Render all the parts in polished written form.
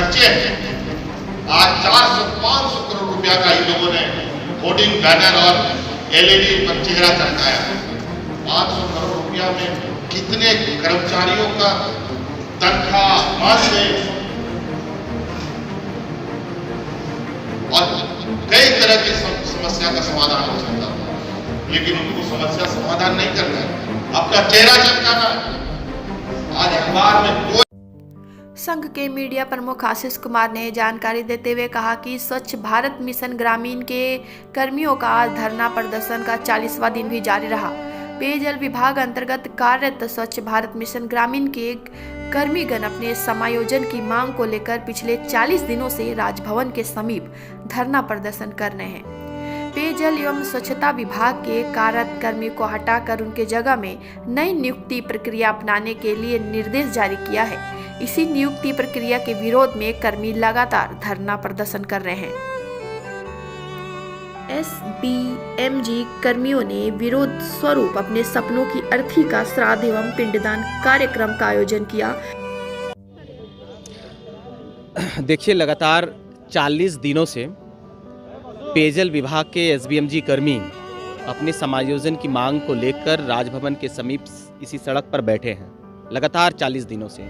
खर्चे हैं। आज 400-500 करोड़ रुपया का इन लोगों ने होर्डिंग, बैनर और एलईडी पर चेहरा चमकाया। 500 करोड़ रुपया में कितने कर्मचारियों का तनख्वाह, मानदेय और कई तरह की समस्या का समाधान हो सकता था, लेकिन उनको समस्या समाधान नहीं करना है, अपना चेहरा चमकाना है। आज अखबार में कोई संघ के मीडिया प्रमुख आशीष कुमार ने जानकारी देते हुए कहा कि स्वच्छ भारत मिशन ग्रामीण के कर्मियों का आज धरना प्रदर्शन का 40वां दिन भी जारी रहा। पेयजल विभाग अंतर्गत कार्यरत स्वच्छ भारत मिशन ग्रामीण के कर्मीगण अपने समायोजन की मांग को लेकर पिछले 40 दिनों से राजभवन के समीप धरना प्रदर्शन कर रहे हैं। पेयजल एवं स्वच्छता विभाग के कार्यरत कर्मी को हटाकर उनके जगह में नई नियुक्ति प्रक्रिया अपनाने के लिए निर्देश जारी किया है। इसी नियुक्ति प्रक्रिया के विरोध में कर्मी लगातार धरना प्रदर्शन कर रहे हैं। एसबीएमजी कर्मियों ने विरोध स्वरूप अपने सपनों की अर्थी का श्राद्ध एवं पिंडदान कार्यक्रम का आयोजन किया। देखिए, लगातार 40 दिनों से पेयजल विभाग के एसबीएमजी कर्मी अपने समायोजन की मांग को लेकर राजभवन के समीप इसी सड़क पर बैठे हैं, लगातार 40 दिनों से।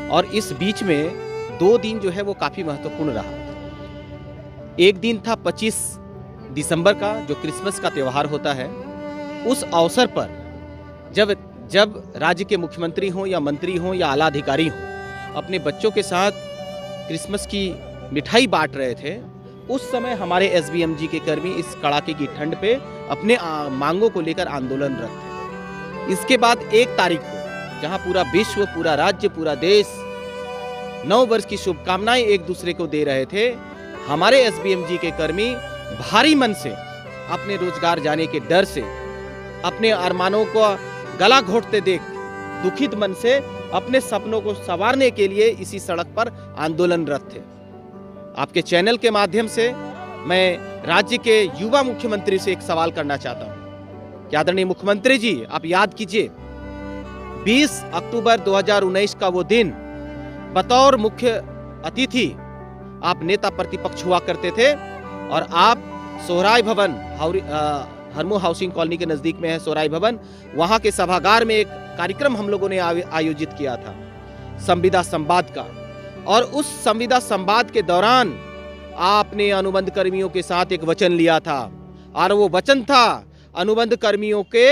और इस बीच में 2 दिन जो है वो काफ़ी महत्वपूर्ण रहा। एक दिन था 25 दिसंबर का, जो क्रिसमस का त्यौहार होता है। उस अवसर पर जब राज्य के मुख्यमंत्री हों या मंत्री हों या आला अधिकारी हों अपने बच्चों के साथ क्रिसमस की मिठाई बांट रहे थे, उस समय हमारे एसबीएमजी के कर्मी इस कड़ाके की ठंड पे अपने मांगों को लेकर आंदोलनरत थे। इसके बाद 1 तारीख को, जहां पूरा विश्व, पूरा राज्य, पूरा देश नव वर्ष की शुभकामनाएं एक दूसरे को दे रहे थे, हमारे एसबीएमजी के कर्मी भारी मन से, अपने रोजगार जाने के डर से, अपने अरमानों को गला घोटते देख दुखित मन से अपने सपनों को संवारने के लिए इसी सड़क पर आंदोलनरत थे। आपके चैनल के माध्यम से मैं राज्य के युवा मुख्यमंत्री से एक सवाल करना चाहता हूं कि आदरणीय मुख्यमंत्री जी, आप याद कीजिए 20 अक्टूबर 2019 का वो दिन, बतौर मुख्य अतिथि आप नेता प्रतिपक्ष हुआ करते थे और आप सोहराय भवन, हरमू हाउसिंग कॉलोनी के नजदीक में है सोहराय भवन, वहां के सभागार में एक कार्यक्रम हम लोगों ने आयोजित किया था संविदा संवाद का। और उस संविदा संवाद के दौरान आपने अनुबंध कर्मियों के साथ एक वचन लिया था, और वो वचन था अनुबंध कर्मियों के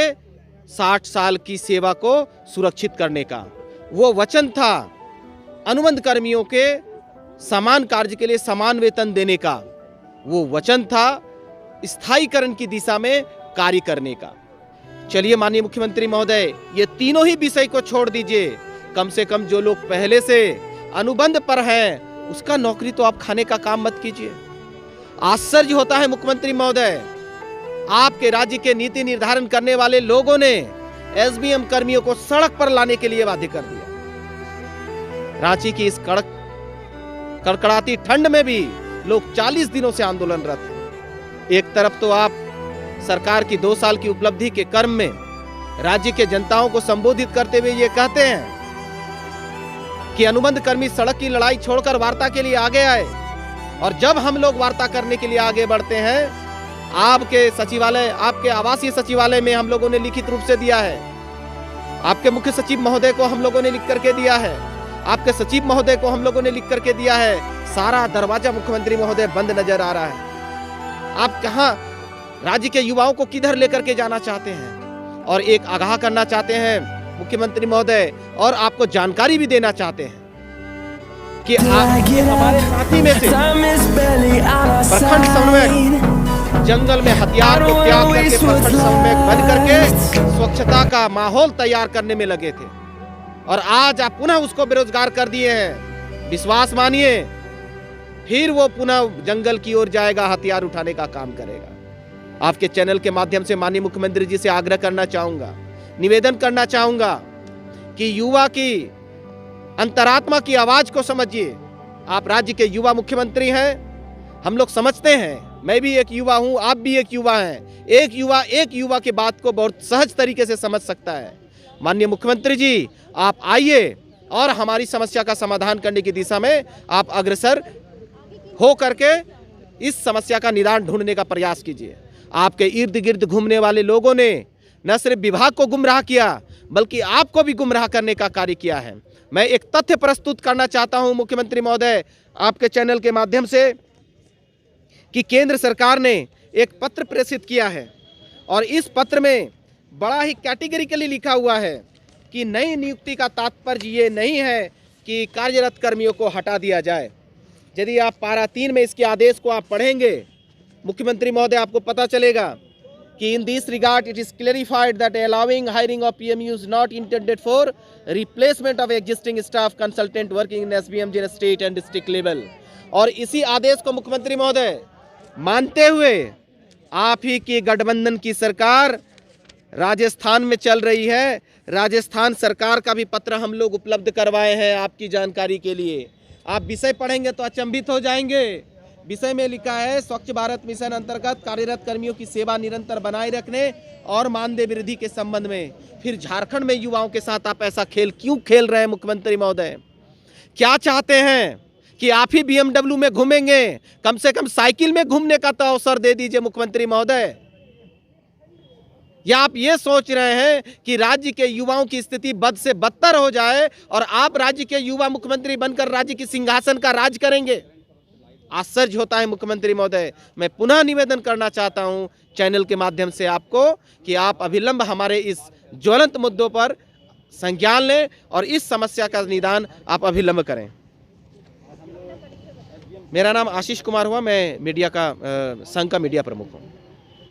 60 साल की सेवा को सुरक्षित करने का। वो वचन था अनुबंध कर्मियों के समान कार्य के लिए समान वेतन देने का। वो वचन था स्थायीकरण की दिशा में कार्य करने का। चलिए माननीय मुख्यमंत्री महोदय, ये तीनों ही विषय को छोड़ दीजिए, कम से कम जो लोग पहले से अनुबंध पर हैं उसका नौकरी तो आप खाने का काम मत कीजिए। आश्चर्य होता है मुख्यमंत्री महोदय, आपके राज्य के नीति निर्धारण करने वाले लोगों ने एसबीएम कर्मियों को सड़क पर लाने के लिए बाध्य कर दिया। रांची की इस कड़कड़ाती ठंड में भी लोग 40 दिनों से आंदोलनरत हैं। एक तरफ तो आप सरकार की 2 साल की उपलब्धि के क्रम में राज्य के जनताओं को संबोधित करते हुए ये कहते हैं कि अनुबंध कर्मी सड़क की लड़ाई छोड़कर वार्ता के लिए आगे आए, और जब हम लोग वार्ता करने के लिए आगे बढ़ते हैं, आपके सचिवालय, आपके आवासीय सचिवालय में हम लोगों ने लिखित रूप से दिया है, आपके मुख्य सचिव महोदय को हम लोगों ने लिख करके दिया है, आपके सचिव महोदय को हम लोगों ने लिख करके दिया है, सारा दरवाजा मुख्यमंत्री महोदय बंद नजर आ रहा है। आप कहां राज्य के युवाओं को किधर लेकर के जाना चाहते हैं? और एक आगाह करना चाहते हैं मुख्यमंत्री महोदय, और आपको जानकारी भी देना चाहते हैं कि हमारे साथी में से प्रखंड समन्वयक जंगल में हथियार को त्याग करके प्रखंड समन्वयक बन करके स्वच्छता का माहौल तैयार करने में लगे थे, और आज आप पुनः उसको बेरोजगार कर दिए हैं। विश्वास मानिए, फिर वो पुनः जंगल की ओर जाएगा, हथियार उठाने का काम करेगा। आपके चैनल के माध्यम से माननीय मुख्यमंत्री जी से आग्रह करना चाहूंगा, निवेदन करना चाहूंगा कि युवा की अंतरात्मा की आवाज को समझिए। आप राज्य के युवा मुख्यमंत्री हैं, हम लोग समझते हैं, मैं भी एक युवा हूं, आप भी एक युवा हैं। एक युवा की बात को बहुत सहज तरीके से समझ सकता है। माननीय मुख्यमंत्री जी, आप आइए और हमारी समस्या का समाधान करने की दिशा में आप अग्रसर हो करके इस समस्या का निदान ढूंढने का प्रयास कीजिए। आपके इर्द गिर्द घूमने वाले लोगों ने न सिर्फ विभाग को गुमराह किया बल्कि आपको भी गुमराह करने का कार्य किया है। मैं एक तथ्य प्रस्तुत करना चाहता हूं मुख्यमंत्री महोदय आपके चैनल के माध्यम से कि केंद्र सरकार ने एक पत्र प्रेषित किया है और इस पत्र में बड़ा ही कैटेगरिकली लिखा हुआ है कि नई नियुक्ति का तात्पर्य ये नहीं है कि कार्यरत कर्मियों को हटा दिया जाए। यदि आप पारा 3 में इसके आदेश को आप पढ़ेंगे मुख्यमंत्री महोदय आपको पता चलेगा कि in this regard it is clarified that allowing hiring of PMU is not intended for replacement of existing staff consultant working in SBMG in state and district level. और इसी आदेश को मुख्यमंत्री महोदय मानते हुए आप ही की गठबंधन की सरकार राजस्थान में चल रही है। राजस्थान सरकार का भी पत्र हम लोग उपलब्ध करवाए हैं आपकी जानकारी के लिए। आप विषय पढ़ेंगे तो अचंभित हो जाएंगे। विषय में लिखा है स्वच्छ भारत मिशन अंतर्गत कार्यरत कर्मियों की सेवा निरंतर बनाए रखने और मानदेय वृद्धि के संबंध में। फिर झारखंड में युवाओं के साथ आप ऐसा खेल क्यों खेल रहे हैं मुख्यमंत्री महोदय? क्या चाहते हैं कि आप ही BMW में घूमेंगे? कम से कम साइकिल में घूमने का तो अवसर दे दीजिए मुख्यमंत्री महोदय। या आप ये सोच रहे हैं कि राज्य के युवाओं की स्थिति बद से बदतर हो जाए और आप राज्य के युवा मुख्यमंत्री बनकर राज्य की सिंहासन का राज करेंगे? आश्चर्य होता है मुख्यमंत्री महोदय। मैं पुनः निवेदन करना चाहता हूं चैनल के माध्यम से आपको कि आप अविलंब हमारे इस ज्वलंत मुद्दों पर संज्ञान लें और इस समस्या का निदान आप अविलंब करें। मेरा नाम आशीष कुमार हुआ, मैं मीडिया का संघ का मीडिया प्रमुख हूँ।